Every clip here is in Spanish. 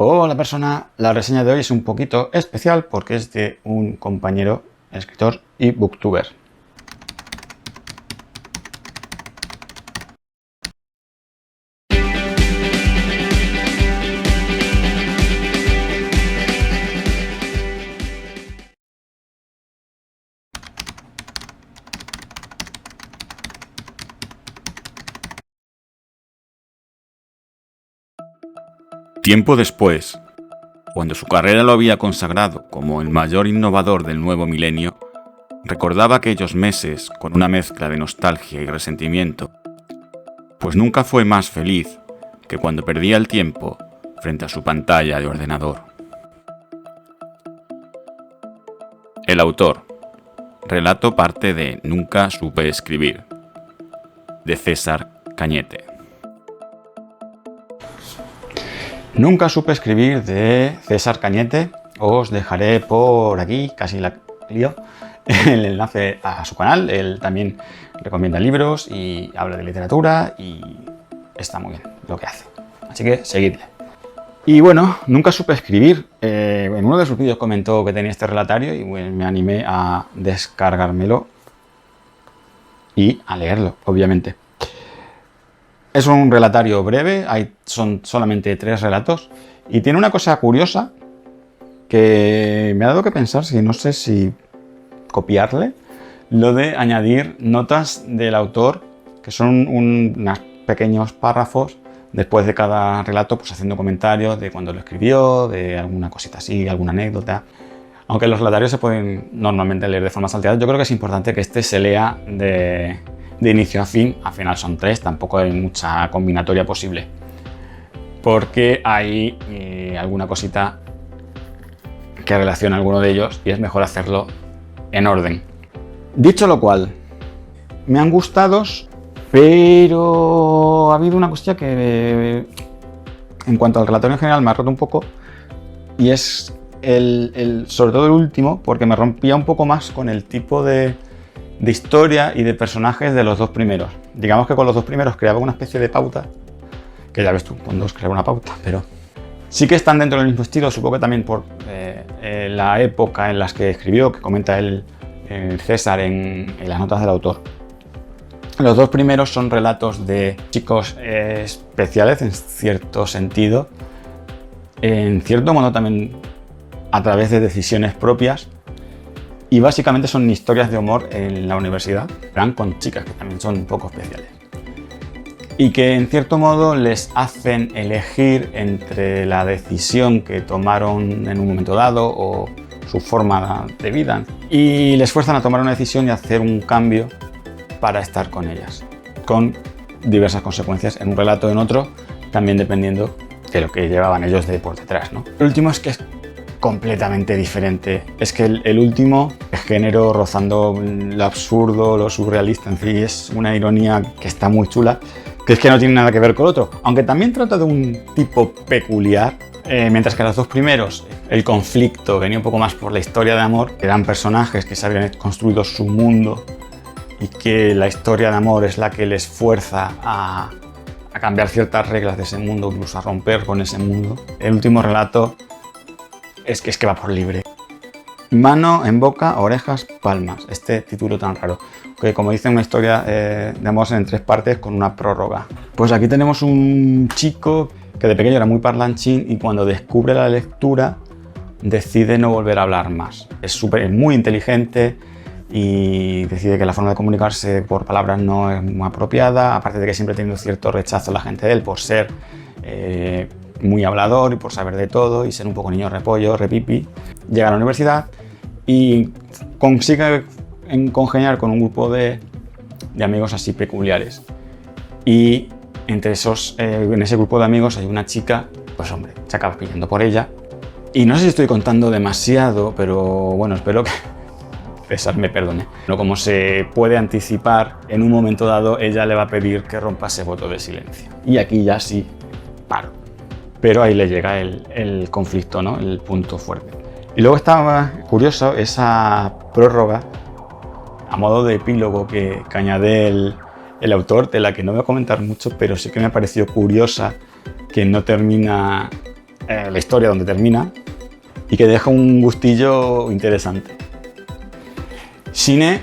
Hola persona, la reseña de hoy es un poquito especial porque es de un compañero, escritor y booktuber. Tiempo después, cuando su carrera lo había consagrado como el mayor innovador del nuevo milenio, recordaba aquellos meses con una mezcla de nostalgia y resentimiento, pues nunca fue más feliz que cuando perdía el tiempo frente a su pantalla de ordenador. El autor. Relato parte de Nunca supe escribir, de César Cañete. Nunca supe escribir, de César Cañete. Os dejaré por aquí, casi la lío, el enlace a su canal. Él también recomienda libros y habla de literatura y está muy bien lo que hace. Así que seguidle. Y bueno, nunca supe escribir. En uno de sus vídeos comentó que tenía este relatario y bueno, me animé a descargármelo y a leerlo, obviamente. Es un relatario breve, son solamente 3 relatos y tiene una cosa curiosa que me ha dado que pensar, si no sé si copiarle, lo de añadir notas del autor, que son unos pequeños párrafos después de cada relato, pues haciendo comentarios de cuándo lo escribió, de alguna cosita así, alguna anécdota. Aunque los relatarios se pueden normalmente leer de forma salteada, yo creo que es importante que este se lea de inicio a fin. Al final son 3, tampoco hay mucha combinatoria posible, porque hay alguna cosita que relaciona alguno de ellos y es mejor hacerlo en orden. Dicho lo cual, me han gustado, pero ha habido una cosilla que en cuanto al relatorio en general me ha roto un poco, y es sobre todo el último, porque me rompía un poco más con el tipo de historia y de personajes de los 2 primeros. Digamos que con los 2 primeros creaba una especie de pauta, que ya ves tú cuando os crea una pauta, pero sí que están dentro del mismo estilo, supongo que también por la época en las que escribió, que comenta el César en las notas del autor. Los 2 primeros son relatos de chicos especiales en cierto sentido, en cierto modo también a través de decisiones propias, y básicamente son historias de amor en la universidad, van con chicas que también son un poco especiales y que en cierto modo les hacen elegir entre la decisión que tomaron en un momento dado o su forma de vida, y les fuerzan a tomar una decisión y hacer un cambio para estar con ellas, con diversas consecuencias en un relato o en otro, también dependiendo de lo que llevaban ellos de por detrás, ¿no? El último es que es completamente diferente. Es que el último género rozando lo absurdo, lo surrealista, en fin, es una ironía que está muy chula, que es que no tiene nada que ver con el otro, aunque también trata de un tipo peculiar, mientras que los 2 primeros el conflicto venía un poco más por la historia de amor, eran personajes que se habían construido su mundo y que la historia de amor es la que les fuerza a cambiar ciertas reglas de ese mundo, incluso a romper con ese mundo. El último relato es que va por libre. Mano en boca, orejas, palmas. Este título tan raro, que como dice, una historia de amor en 3 partes con una prórroga. Pues aquí tenemos un chico que de pequeño era muy parlanchín y cuando descubre la lectura decide no volver a hablar más. Es muy inteligente y decide que la forma de comunicarse por palabras no es muy apropiada, aparte de que siempre ha tenido cierto rechazo la gente de él por ser muy hablador y por saber de todo y ser un poco niño repollo, repipi. Llega a la universidad y consigue congeniar con un grupo de amigos así peculiares, y entre esos, en ese grupo de amigos hay una chica, pues hombre, se acaba pidiendo por ella. Y no sé si estoy contando demasiado, pero bueno, espero que César me perdone. No, como se puede anticipar, en un momento dado ella le va a pedir que rompa ese voto de silencio. Y aquí ya sí paro. Pero ahí le llega el conflicto, ¿no? El punto fuerte. Y luego estaba curioso esa prórroga a modo de epílogo que añade el autor, de la que no voy a comentar mucho, pero sí que me ha parecido curiosa, que no termina la historia donde termina y que deja un gustillo interesante. Cine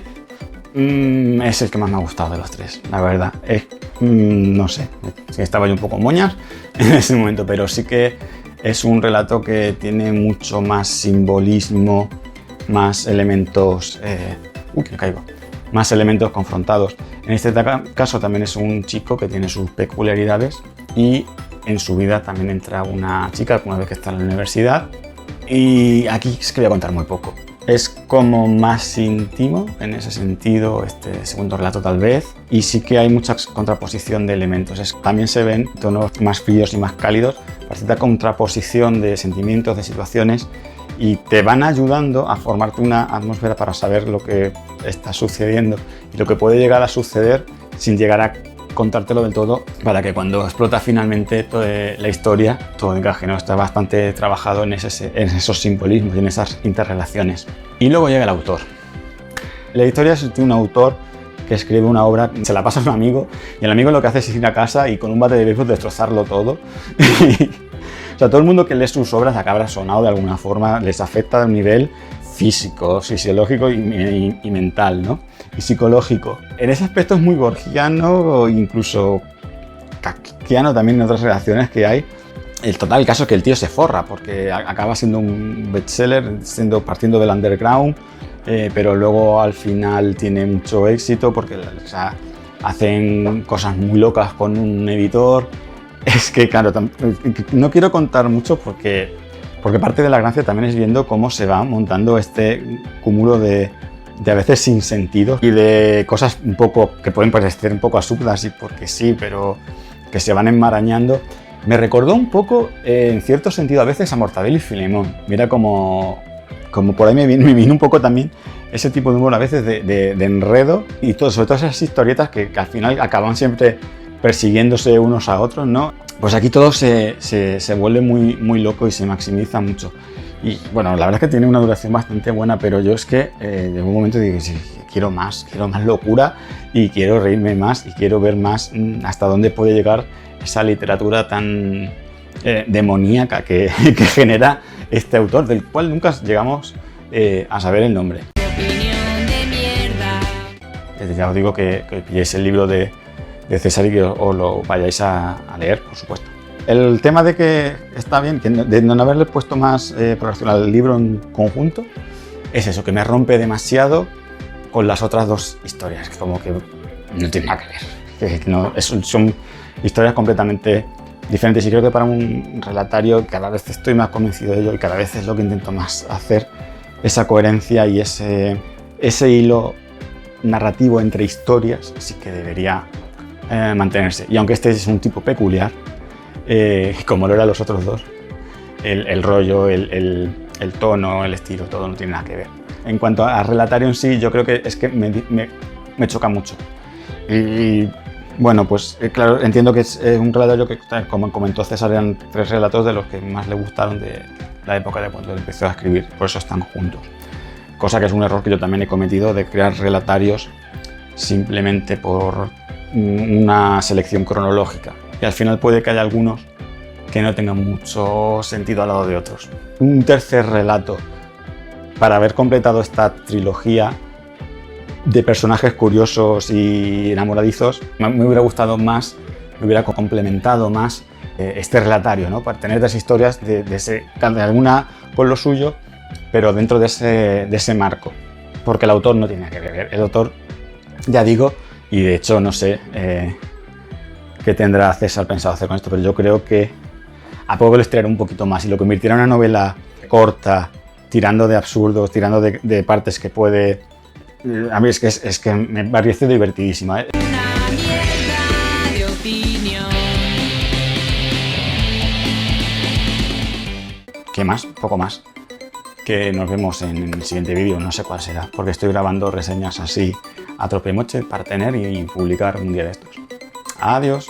es el que más me ha gustado de los tres, la verdad. No sé, estaba yo un poco moñas en ese momento, pero sí que es un relato que tiene mucho más simbolismo, más elementos... que caigo. Más elementos confrontados. En este caso también es un chico que tiene sus peculiaridades y en su vida también entra una chica una vez que está en la universidad. Y aquí es que voy a contar muy poco. Es como más íntimo en ese sentido, este segundo relato tal vez, y sí que hay mucha contraposición de elementos. También se ven tonos más fríos y más cálidos, para cierta contraposición de sentimientos, de situaciones, y te van ayudando a formarte una atmósfera para saber lo que está sucediendo y lo que puede llegar a suceder sin llegar a contártelo del todo, para que cuando explota finalmente la historia todo encaje, ¿no? Está bastante trabajado en esos simbolismos y en esas interrelaciones. Y luego llega el autor. La historia es de un autor que escribe una obra, se la pasa a un amigo y el amigo lo que hace es ir a casa y con un bate de béisbol destrozarlo todo. O sea, todo el mundo que lee sus obras acaba resonado de alguna forma, les afecta a un nivel físico, fisiológico y mental, ¿no? Y psicológico. En ese aspecto es muy borgiano o incluso kafkiano también en otras relaciones que hay. El caso es que el tío se forra porque acaba siendo un bestseller, partiendo del underground, pero luego al final tiene mucho éxito porque hacen cosas muy locas con un editor. Es que, claro, no quiero contar mucho porque parte de la gracia también es viendo cómo se va montando este cúmulo de a veces sin sentido y de cosas un poco que pueden parecer un poco absurdas y porque sí, pero que se van enmarañando. Me recordó un poco, en cierto sentido, a veces a Mortadelo y Filemón. Mira como por ahí me vino un poco también ese tipo de humor a veces de enredo y sobre todo esas historietas que al final acaban siempre persiguiéndose unos a otros, ¿no? Pues aquí todo se vuelve muy, muy loco y se maximiza mucho. Y bueno, la verdad es que tiene una duración bastante buena, pero yo es que en un momento digo, sí, quiero más locura y quiero reírme más y quiero ver más hasta dónde puede llegar esa literatura tan demoníaca que genera este autor, del cual nunca llegamos a saber el nombre. Ya os digo que pilléis el libro de César y que os lo vayáis a leer, por supuesto. El tema de que está bien, de no haberle puesto más progresión al libro en conjunto, es eso, que me rompe demasiado con las otras dos historias, que como que no tienen nada que ver. Son historias completamente diferentes y creo que para un relatario cada vez estoy más convencido de ello y cada vez es lo que intento más hacer, esa coherencia y ese hilo narrativo entre historias sí que debería mantenerse. Y aunque este es un tipo peculiar, como lo eran los otros dos, el rollo, el tono, el estilo, todo no tiene nada que ver. En cuanto a relatario en sí, yo creo que es que me choca mucho. Y bueno, pues claro, entiendo que es un relatario que, como comentó César, eran 3 relatos de los que más le gustaron de la época de cuando empezó a escribir, por eso están juntos. Cosa que es un error que yo también he cometido, de crear relatarios simplemente por una selección cronológica. Y al final puede que haya algunos que no tengan mucho sentido al lado de otros. Un tercer relato para haber completado esta trilogía de personajes curiosos y enamoradizos, me hubiera gustado más, me hubiera complementado más este relatario, ¿no? Para tener 3 historias de alguna con lo suyo, pero dentro de ese marco, porque el autor no tiene nada que ver. El autor, ya digo, y de hecho no sé qué tendrá César pensado hacer con esto, pero yo creo que a poco lo estirará un poquito más y lo convirtiera en una novela corta, tirando de absurdos, tirando de partes que puede... A mí es que me parece divertidísima, ¿eh? Una mierda de opinión. ¿Qué más? Poco más. Que nos vemos en el siguiente vídeo, no sé cuál será, porque estoy grabando reseñas así a tropemoche para tener y publicar un día de estos. Adiós.